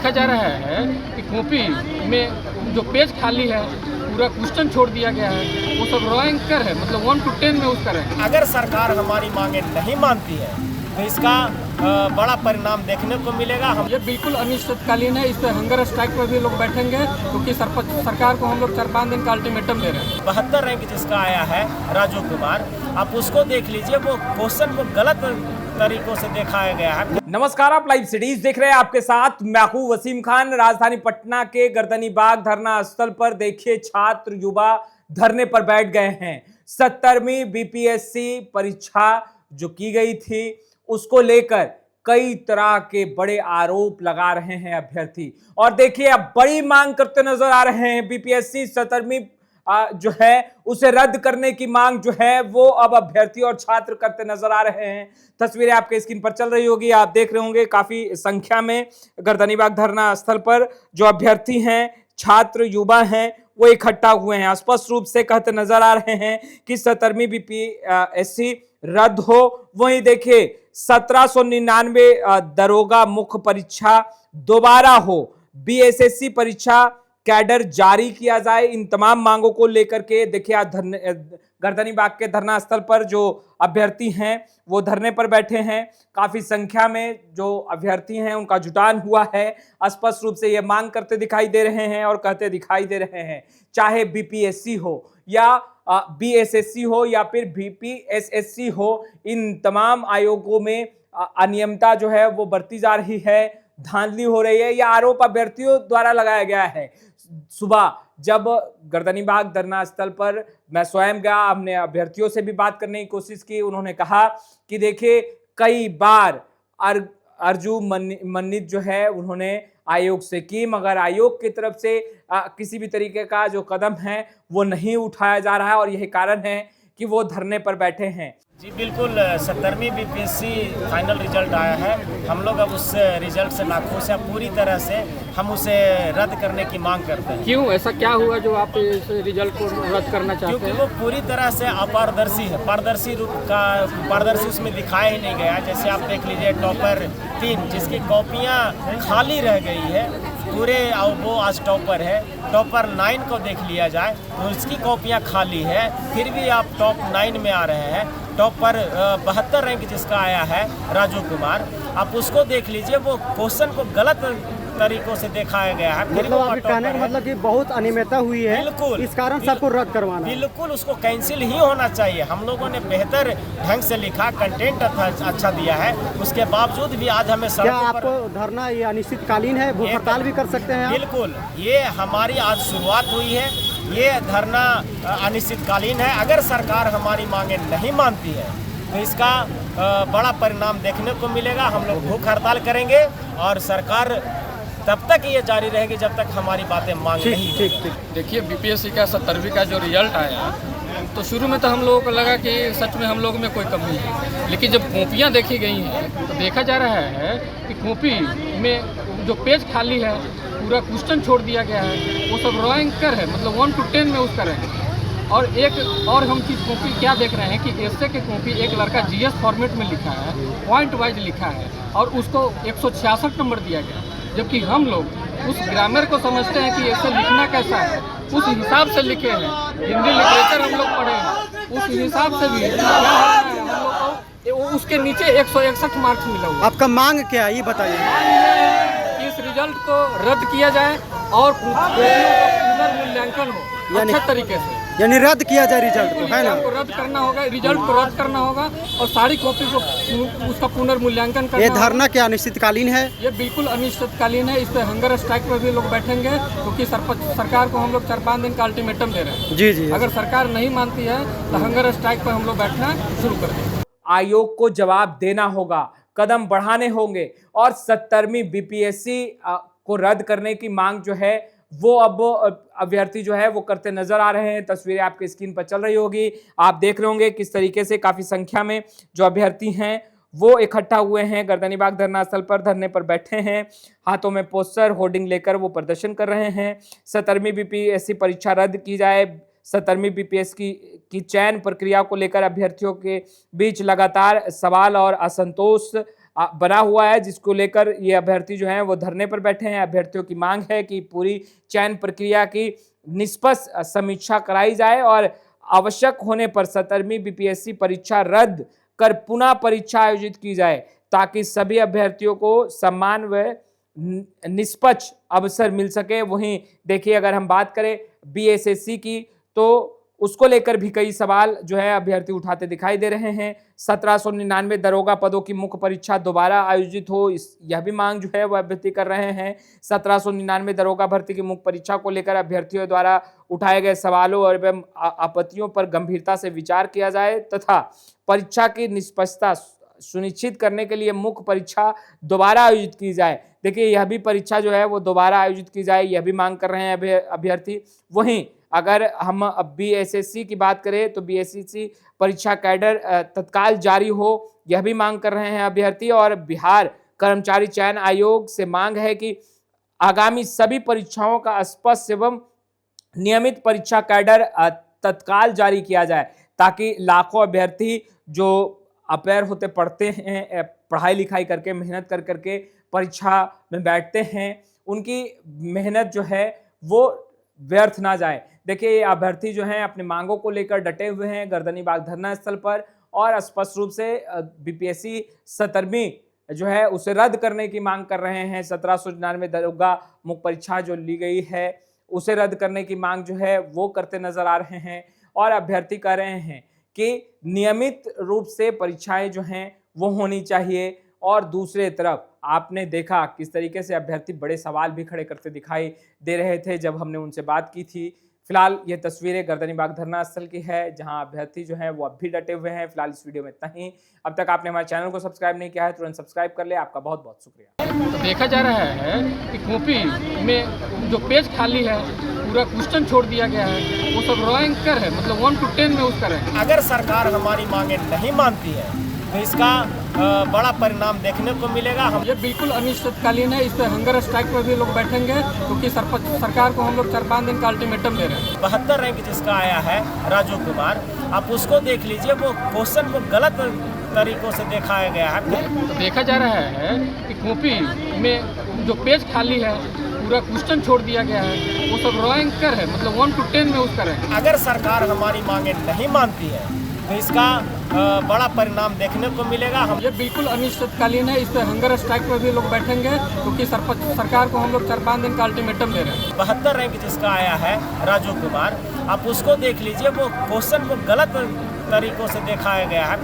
देखा जा रहा है कि कॉपी में जो पेज खाली है पूरा क्वेश्चन छोड़ दिया गया है, वो सब रॉ एंकर है, मतलब 1 to 10 में उसका है। अगर सरकार हमारी मांगे नहीं मानती है तो इसका बड़ा परिणाम देखने को मिलेगा। हम ये बिल्कुल अनिश्चितकालीन है, इस पर हंगर स्ट्राइक पर भी लोग बैठेंगे क्योंकि सरकार को हम लोग 4-5 दिन का अल्टीमेटम दे रहे हैं। 72 रैंक जिसका आया है राजू कुमार, आप उसको देख लीजिए, वो क्वेश्चन को गलत तरीकों से दिखाया गया है। नमस्कार, आप लाइव सिटीज देख रहे हैं, आपके साथ मैं हूं वसीम खान। राजधानी पटना के गर्दनीबाग धरना स्थल पर देखिए छात्र युवा धरने पर बैठ गए हैं। 70वीं बीपीएससी परीक्षा जो की गई थी उसको लेकर कई तरह के बड़े आरोप लगा रहे हैं अभ्यर्थी, और देखिए अब बड़ी मांग करते नजर आ रहे हैं। बीपीएससी 70वीं जो है उसे रद्द करने की मांग जो है वो अब अभ्यर्थी और छात्र करते नजर आ रहे हैं। तस्वीरें आपके स्क्रीन पर चल रही होगी, आप देख रहे होंगे काफी संख्या में गर्दनीबाग धरना स्थल पर जो अभ्यर्थी हैं, छात्र युवा हैं, वो इकट्ठा हुए हैं। स्पष्ट रूप से कहते नजर आ रहे हैं कि 70वीं बीपीएससी रद्द हो। वहीं देखिए 1799 दरोगा मुख्य परीक्षा दोबारा हो, बीएसएससी परीक्षा कैडर जारी किया जाए। इन तमाम मांगों को लेकर के देखिए आज गर्दनीबाग के धरना स्थल पर जो अभ्यर्थी हैं वो धरने पर बैठे हैं। काफी संख्या में जो अभ्यर्थी हैं उनका जुटान हुआ है। स्पष्ट रूप से ये मांग करते दिखाई दे रहे हैं और कहते दिखाई दे रहे हैं, चाहे बीपीएससी हो या बीएसएससी हो या फिर बीपीएसएससी हो, इन तमाम आयोगों में अनियमितता जो है वो बढ़ती जा रही है, धांधली हो रही है। यह आरोप अभ्यर्थियों द्वारा लगाया गया है। सुबह जब गर्दनीबाग धरना स्थल पर मैं स्वयं गया, हमने अभ्यर्थियों से भी बात करने की कोशिश की। उन्होंने कहा कि देखिए कई बार अर्जू मन्नत जो है उन्होंने आयोग से की, मगर आयोग की तरफ से किसी भी तरीके का जो कदम है वो नहीं उठाया जा रहा है, और यही कारण है कि वो धरने पर बैठे हैं। जी बिल्कुल, 70वीं बीपीएससी फाइनल रिजल्ट आया है। हम लोग अब उस रिजल्ट से नाखुश हैं, पूरी तरह से हम उसे रद्द करने की मांग करते हैं। क्यों, ऐसा क्या हुआ जो आप इस रिजल्ट को रद्द करना चाहते हैं? क्योंकि वो पूरी तरह से अपारदर्शी है, पारदर्शी उसमें दिखाया ही नहीं गया। जैसे आप देख लीजिए टॉपर 3 जिसकी कॉपियाँ खाली रह गई है पूरे, वो आज टॉपर है। टॉपर 9 को देख लिया जाए तो उसकी कॉपियाँ खाली है, फिर भी आप टॉप 9 में आ रहे हैं। टॉपर 72 रैंक जिसका आया है राजू कुमार, आप उसको देख लीजिए, वो क्वेश्चन को गलत तरीकों से दिखाया गया है। मतलब आपके कहने का मतलब कि बहुत अनियमितता हुई है, बिल्कुल, इस कारण सबको रद्द करवाना। बिल्कुल, उसको कैंसिल ही होना चाहिए। हम लोगों ने बेहतर ढंग से लिखा, कंटेंट अच्छा दिया है, उसके बावजूद भी आज हमें क्या आपको धरना ये अनिश्चितकालीन है, भूख हड़ताल भी कर सकते हैं? बिल्कुल, ये हमारी आज शुरुआत हुई है, ये धरना अनिश्चितकालीन है। अगर सरकार हमारी मांगे नहीं मानती है तो इसका बड़ा परिणाम देखने को मिलेगा। हम लोग भूख हड़ताल करेंगे और सरकार तब तक ये जारी रहेगी जब तक हमारी बातें मांग नहीं। ठीक। देखिए बीपीएससी का 70वीं का जो रिजल्ट आया तो शुरू में तो हम लोगों को लगा कि सच में हम लोग में कोई कमी है, लेकिन जब कॉपियाँ देखी गई हैं तो देखा जा रहा है कि कॉपी में जो पेज खाली है पूरा क्वेश्चन छोड़ दिया गया है, वो सब रॉ एंकर है, मतलब 1 to 10 में उसका है। और एक और हम चीज़ कॉपी क्या देख रहे हैं कि ऐसे के कॉपी एक लड़का जीएस फॉर्मेट में लिखा है, पॉइंट वाइज लिखा है और उसको 166 नंबर दिया गया, जबकि हम लोग उस ग्रामर को समझते हैं कि ऐसे लिखना कैसा है, उस हिसाब से लिखे हैं। हिंदी लिटरेचर हम लोग पढ़े हैं, उस हिसाब से भी क्या है हम लोग को उसके नीचे 161 मार्क्स मिला हुआ। आपका मांग क्या है ये बताइए? इस रिजल्ट को रद्द किया जाए और पुनर्मूल्यांकन हो अच्छे तरीके से, यानी रद्द किया जाए रिजल्ट को, है ना? रद्द करना होगा, रिजल्ट को रद्द करना होगा और सारी कॉपी को उसका पुनर्मूल्यांकन करना। ये धरना क्या अनिश्चितकालीन है? ये बिल्कुल अनिश्चितकालीन है, इस पर हंगर स्ट्राइक पर भी लोग बैठेंगे क्योंकि सरकार को हम लोग 4-5 दिन का अल्टीमेटम दे रहे हैं। जी। अगर सरकार नहीं मानती है तो हंगर स्ट्राइक पर हम लोग बैठना शुरू कर देंगे। आयोग को जवाब देना होगा, कदम बढ़ाने होंगे, और 70वीं बीपीएससी को रद्द करने की मांग जो है वो अब अभ्यर्थी जो है वो करते नजर आ रहे हैं। तस्वीरें आपके स्क्रीन पर चल रही होगी, आप देख रहे होंगे किस तरीके से काफी संख्या में जो अभ्यर्थी हैं वो इकट्ठा हुए हैं, गर्दनीबाग धरना स्थल पर धरने पर बैठे हैं, हाथों में पोस्टर होर्डिंग लेकर वो प्रदर्शन कर रहे हैं। 70वीं बीपीएससी परीक्षा रद्द की जाए, 70वीं बीपीएससी की चयन प्रक्रिया को लेकर अभ्यर्थियों के बीच लगातार सवाल और असंतोष बना हुआ है, जिसको लेकर ये अभ्यर्थी जो हैं वो धरने पर बैठे हैं। अभ्यर्थियों की मांग है कि पूरी चयन प्रक्रिया की निष्पक्ष समीक्षा कराई जाए और आवश्यक होने पर 17वीं बीपीएससी परीक्षा रद्द कर पुनः परीक्षा आयोजित की जाए, ताकि सभी अभ्यर्थियों को समान व निष्पक्ष अवसर मिल सके। वहीं देखिए, अगर हम बात करें बीएसएससी की, तो उसको लेकर भी कई सवाल जो है अभ्यर्थी उठाते दिखाई दे रहे हैं। 1799 दरोगा पदों की मुख्य परीक्षा दोबारा आयोजित हो, यह भी मांग जो है वह अभ्यर्थी कर रहे हैं। 1799 दरोगा भर्ती की मुख्य परीक्षा को लेकर अभ्यर्थियों द्वारा उठाए गए सवालों और एवं आपत्तियों पर गंभीरता से विचार किया जाए तथा परीक्षा की निष्पक्षता सुनिश्चित करने के लिए मुख्य परीक्षा दोबारा आयोजित की जाए। देखिए, यह भी परीक्षा जो है वो दोबारा आयोजित की जाए, यह भी मांग कर रहे हैं अभ्यर्थी। वहीं अगर हम बीएसएससी की बात करें तो बीएसएससी परीक्षा कैडर तत्काल जारी हो, यह भी मांग कर रहे हैं अभ्यर्थी। और बिहार कर्मचारी चयन आयोग से मांग है कि आगामी सभी परीक्षाओं का स्पष्ट एवं नियमित परीक्षा कैडर तत्काल जारी किया जाए, ताकि लाखों अभ्यर्थी जो अपेयर होते पढ़ते हैं, पढ़ाई लिखाई करके मेहनत कर करके परीक्षा में बैठते हैं, उनकी मेहनत जो है वो व्यर्थ ना जाए। देखिए, ये अभ्यर्थी जो हैं अपने मांगों को लेकर डटे हुए हैं गर्दनी बाग धरना स्थल पर, और स्पष्ट रूप से बीपीएससी 17वीं जो है उसे रद्द करने की मांग कर रहे हैं। 1799 दरोगा मुख्य परीक्षा जो ली गई है उसे रद्द करने की मांग जो है वो करते नजर आ रहे हैं। और अभ्यर्थी कह रहे हैं कि नियमित रूप से परीक्षाएं जो हैं वो होनी चाहिए। और दूसरे तरफ आपने देखा किस तरीके से अभ्यर्थी बड़े सवाल भी खड़े करते दिखाई दे रहे थे जब हमने उनसे बात की थी। फिलहाल ये तस्वीरें गर्दनी बाग धरना स्थल की है, जहां अभ्यर्थी जो हैं वो अब भी डटे हुए हैं। फिलहाल इस वीडियो में इतना ही। अब तक आपने हमारे चैनल को सब्सक्राइब नहीं किया है, तुरंत सब्सक्राइब कर ले। आपका बहुत बहुत शुक्रिया। तो देखा जा रहा है कि कॉपी में जो पेज खाली है, पूरा क्वेश्चन छोड़ दिया गया है, वो सब रैंक कर है, मतलब 1 to 10 में उसका रैंक। अगर सरकार हमारी मांगे नहीं मानती है तो इसका बड़ा परिणाम देखने को मिलेगा। हम ये बिल्कुल अनिश्चितकालीन है, इस पर हंगर स्ट्राइक पर भी लोग बैठेंगे, क्योंकि सरकार को हम लोग 4-5 दिन का अल्टीमेटम दे रहे हैं। 72 रैंक जिसका आया है राजू कुमार, आप उसको देख लीजिए, वो क्वेश्चन को गलत तरीकों से दिखाया गया है। तो देखा जा रहा है कि कॉपी में जो पेज खाली है, पूरा क्वेश्चन छोड़ दिया गया है, वो सब रैंक कर है, मतलब 1 to 10 में उसका रैंक। अगर सरकार हमारी मांगे नहीं मानती है तो इसका बड़ा परिणाम देखने को मिलेगा। हम ये बिल्कुल अनिश्चितकालीन है, इस पर हंगर स्ट्राइक पर भी लोग बैठेंगे, क्योंकि सरकार को हम लोग 4-5 दिन का अल्टीमेटम दे रहे हैं। 72 रैंक जिसका आया है राजू कुमार, आप उसको देख लीजिए, वो क्वेश्चन को गलत तरीकों से दिखाया गया है।